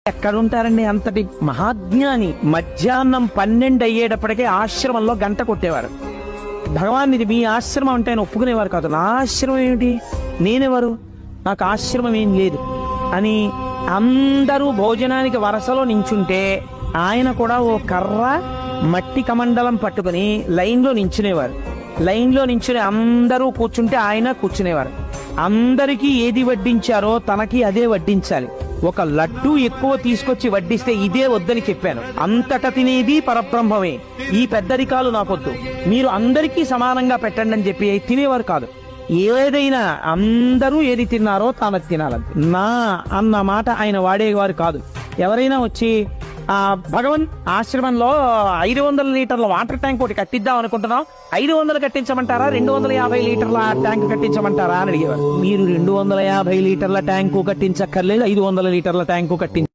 ఎక్కడుంటారండి అంతటి మహాజ్ఞాని? మధ్యాహ్నం 12 అయ్యేటప్పటికే ఆశ్రమంలో గంట కొట్టేవారు. భగవాన్ ఇది మీ ఆశ్రమం అంటే ఆయన ఒప్పుకునేవారు కాదు. నా ఆశ్రమం ఏమిటి, నేనెవరు, నాకు ఆశ్రమం ఏం లేదు అని అందరూ భోజనానికి వరసలో నించుంటే ఆయన కూడా ఓ కర్ర మట్టి కమండలం పట్టుకుని లైన్లో నించునేవారు. లైన్లో నించుని అందరూ కూర్చుంటే ఆయన కూర్చునేవారు. అందరికీ ఏది వడ్డించారో తనకి అదే వడ్డించాలి. ఒక లడ్డు ఎక్కువ తీసుకొచ్చి వడ్డిస్తే ఇదే వద్దని చెప్పాను. అంతట తినేది పరబ్రహ్మమే, ఈ పెద్దరికాలు నాకొద్దు, మీరు అందరికీ సమానంగా పెట్టండి అని చెప్పి తినేవారు కాదు. ఏదైనా అందరూ ఏది తిన్నారో తాను తినాలని నా అన్న మాట ఆయన వాడేవారు కాదు. ఎవరైనా వచ్చి భగవన్ ఆశ్రమంలో 500 లీటర్ల వాటర్ ట్యాంక్ ఒకటి కట్టిద్దాం అనుకుంటున్నాం, 500 కట్టించమంటారా, 250 లీటర్ల ట్యాంక్ కట్టించమంటారా అని అడిగేవారు. మీరు 250 లీటర్ల ట్యాంకు కట్టించక్కర్లేదు, 500 లీటర్ల ట్యాంకు కట్టించ